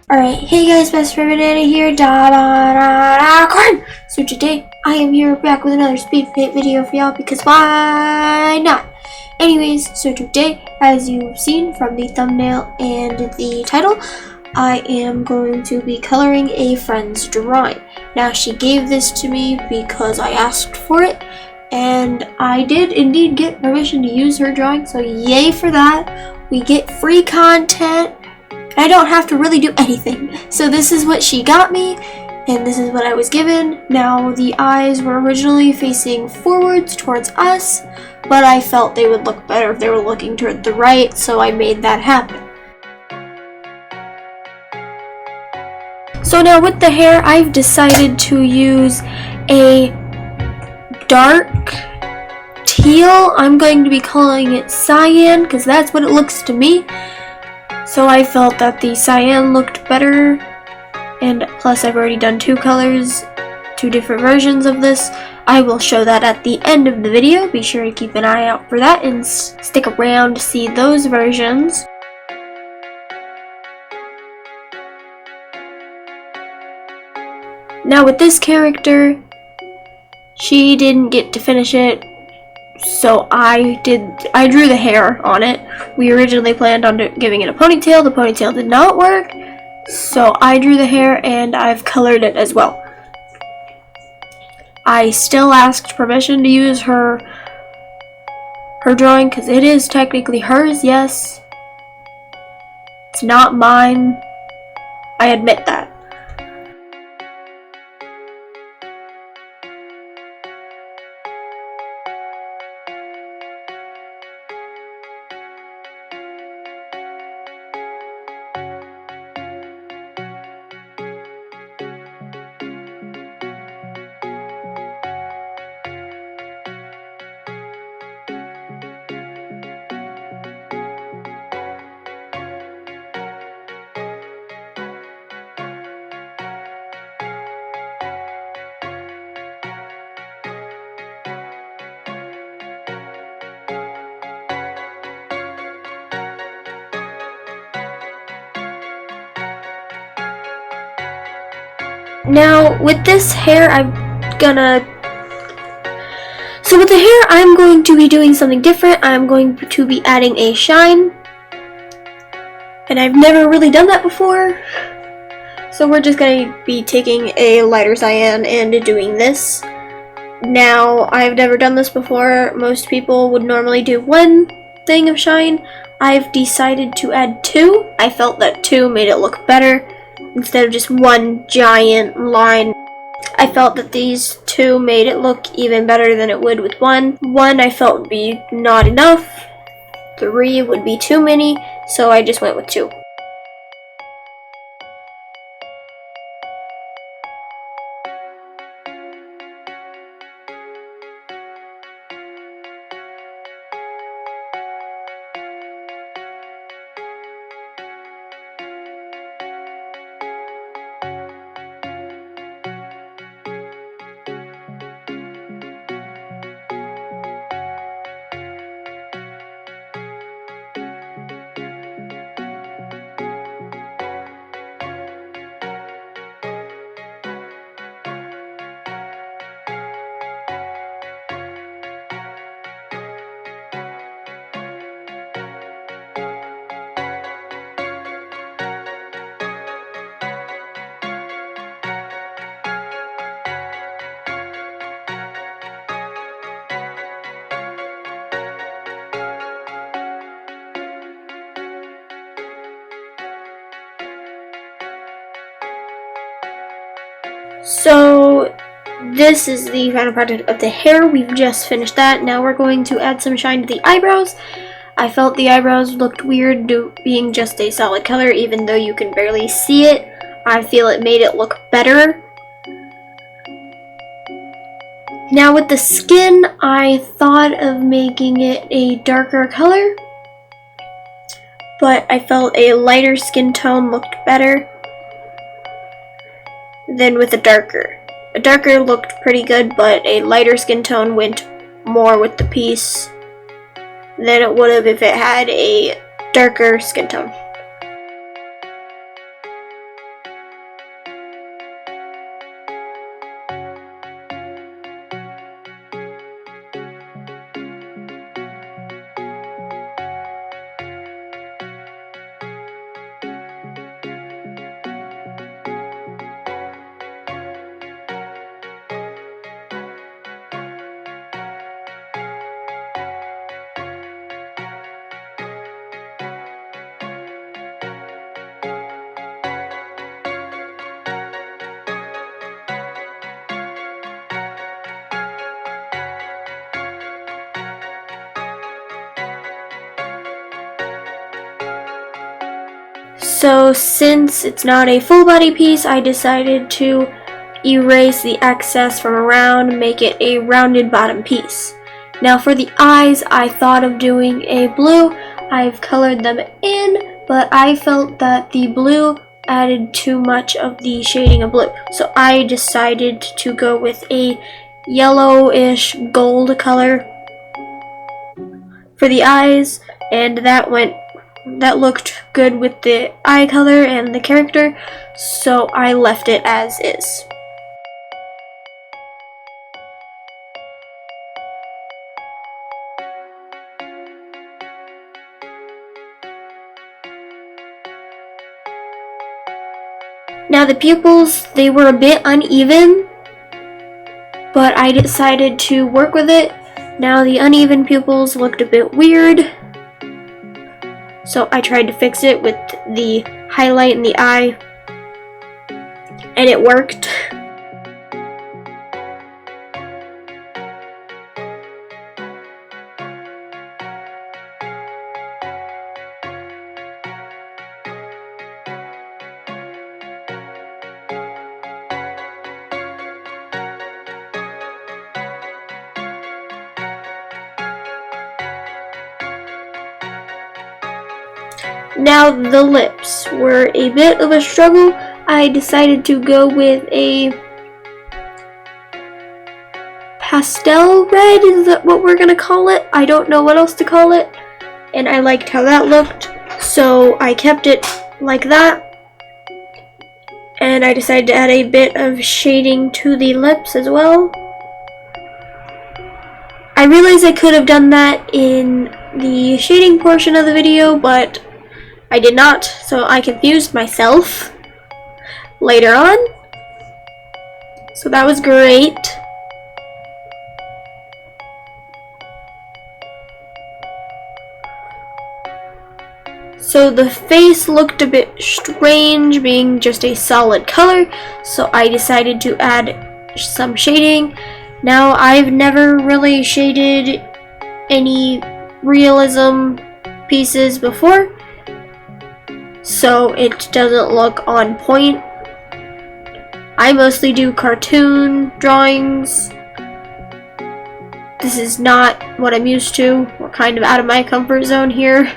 Alright, hey guys, best friend banana here, corn! So today, I am here back with another Speedpaint video for y'all, because why not? Anyways, so today, as you've seen from the thumbnail and the title, I am going to be coloring a friend's drawing. Now, she gave this to me because I asked for it, and I did indeed get permission to use her drawing, so yay for that. We get free content. I don't have to really do anything. So this is what she got me, and this is what I was given. Now, the eyes were originally facing forwards towards us, but I felt they would look better if they were looking toward the right, so I made that happen. So now with the hair, I've decided to use a dark teal. I'm going to be calling it cyan, because that's what it looks to me. So I felt that the cyan looked better, and plus I've already done two colors, two different versions of this. I will show that at the end of the video. Be sure to keep an eye out for that and stick around to see those versions. Now with this character, she didn't get to finish it, so I drew the hair on it. We originally planned on giving it a ponytail. The ponytail did not work, so I drew the hair and I've colored it as well. I still asked permission to use her drawing because it is technically hers, yes. It's not mine. I admit that. Now, with this hair, I'm going to be doing something different. I'm going to be adding a shine. And I've never really done that before. So we're just going to be taking a lighter cyan and doing this. Now, I've never done this before. Most people would normally do one thing of shine. I've decided to add two. I felt that two made it look better instead of just one giant line. I felt that these two made it look even better than it would with one. One I felt would be not enough. 3 would be too many, so I just went with 2. So this is the final product of the hair. We've just finished that. Now we're going to add some shine to the eyebrows. I felt the eyebrows looked weird being just a solid color, even though you can barely see it. I feel it made it look better. Now with the skin, I thought of making it a darker color, but I felt a lighter skin tone looked better than with a darker. A darker looked pretty good, but a lighter skin tone went more with the piece than it would have if it had a darker skin tone. So since it's not a full body piece, I decided to erase the excess from around, make it a rounded bottom piece. Now for the eyes, I thought of doing a blue. I've colored them in, but I felt that the blue added too much of the shading of blue. So I decided to go with a yellowish gold color for the eyes, and that looked good with the eye color and the character, so I left it as is. Now the pupils, they were a bit uneven, but I decided to work with it. Now the uneven pupils looked a bit weird, so I tried to fix it with the highlight in the eye, and it worked. Now the lips were a bit of a struggle. I decided to go with a pastel red, is that what we're gonna call it? I don't know what else to call it, and I liked how that looked, so I kept it like that, and I decided to add a bit of shading to the lips as well. I realized I could have done that in the shading portion of the video, but I did not, so I confused myself later on. So that was great. So the face looked a bit strange being just a solid color, so I decided to add some shading. Now I've never really shaded any realism pieces before, so it doesn't look on point. I mostly do cartoon drawings. This is not what I'm used to. We're kind of out of my comfort zone here.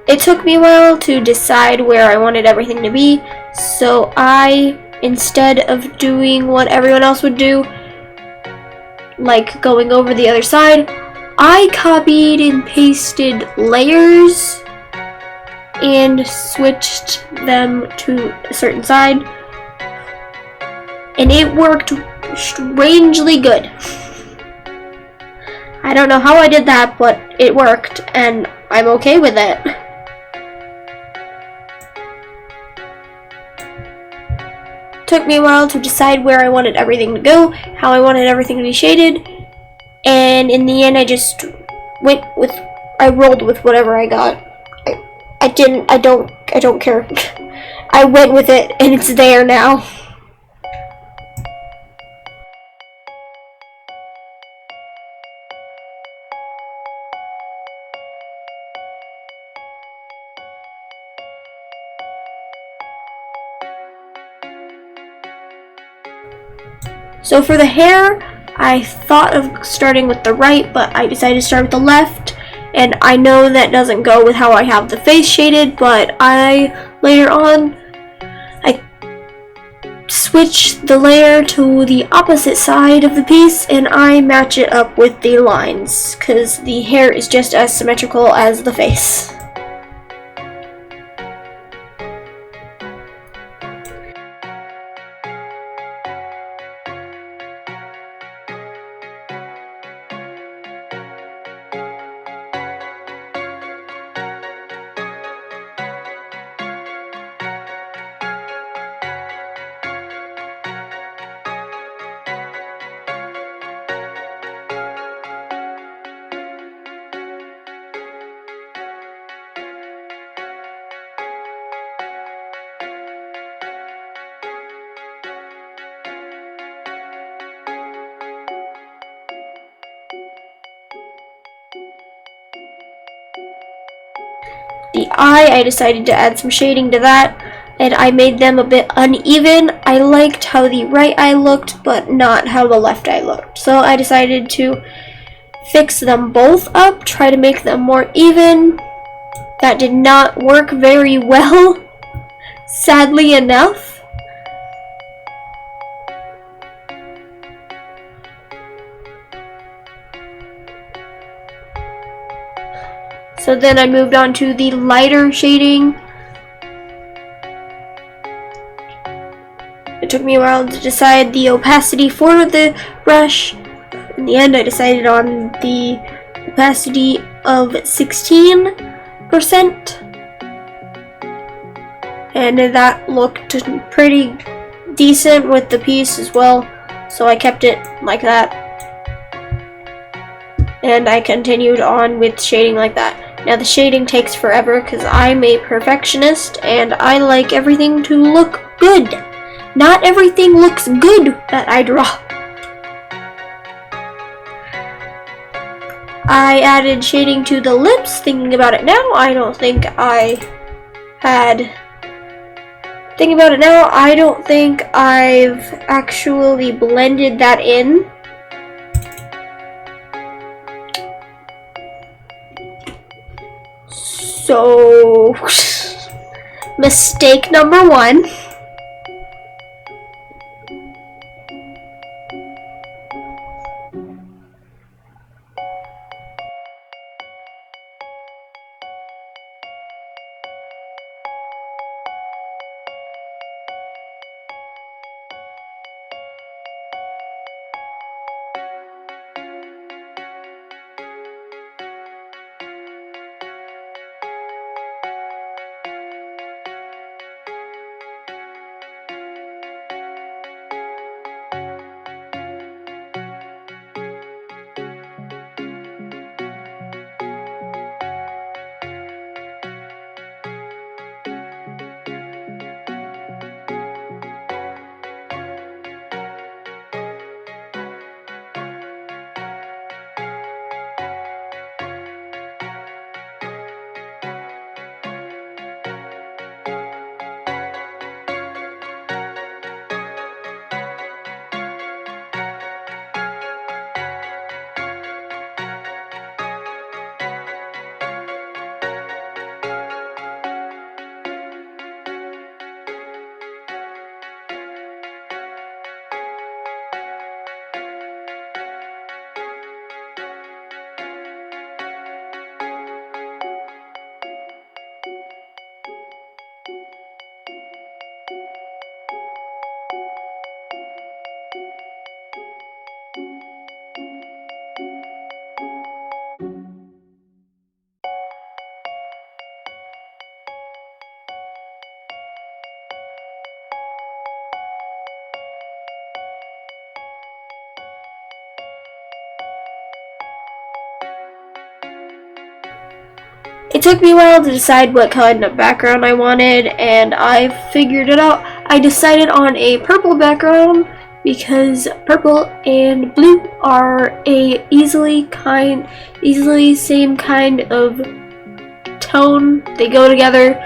It took me a while to decide where I wanted everything to be, so I, instead of doing what everyone else would do, like going over the other side, I copied and pasted layers and switched them to a certain side, and it worked strangely good. I don't know how I did that, but it worked, and I'm okay with it. Took me a while to decide where I wanted everything to go, how I wanted everything to be shaded, and in the end I just rolled with whatever I got. I I don't care. I went with it and it's there now. So for the hair, I thought of starting with the right, but I decided to start with the left. And I know that doesn't go with how I have the face shaded, but later on, I switch the layer to the opposite side of the piece and I match it up with the lines, because the hair is just as symmetrical as the face. The eye, I decided to add some shading to that, and I made them a bit uneven. I liked how the right eye looked, but not how the left eye looked. So I decided to fix them both up, try to make them more even. That did not work very well, sadly enough. So then I moved on to the lighter shading. It took me a while to decide the opacity for the brush. In the end, I decided on the opacity of 16%. And that looked pretty decent with the piece as well. So I kept it like that. And I continued on with shading like that. Now the shading takes forever because I'm a perfectionist and I like everything to look good. Not everything looks good that I draw. I added shading to the lips, thinking about it now, I don't think I've actually blended that in. So, mistake number one. it took me a while to decide what kind of background I wanted, and I figured it out. I decided on a purple background because purple and blue are a easily same kind of tone. They go together.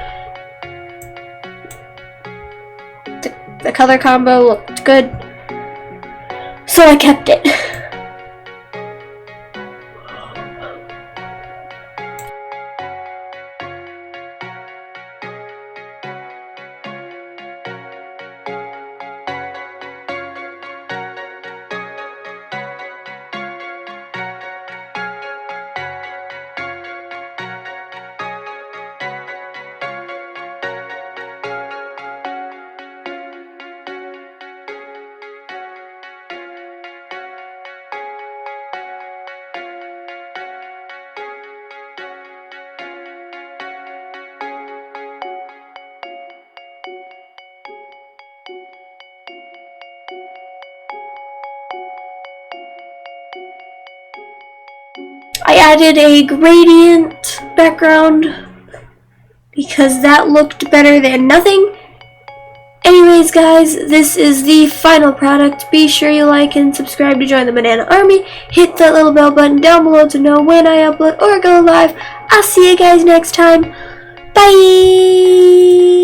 The color combo looked good, so I kept it. I added a gradient background because that looked better than nothing. Anyways, guys, this is the final product. Be sure you like and subscribe to join the Banana Army. Hit that little bell button down below to know when I upload or go live. I'll see you guys next time. Bye!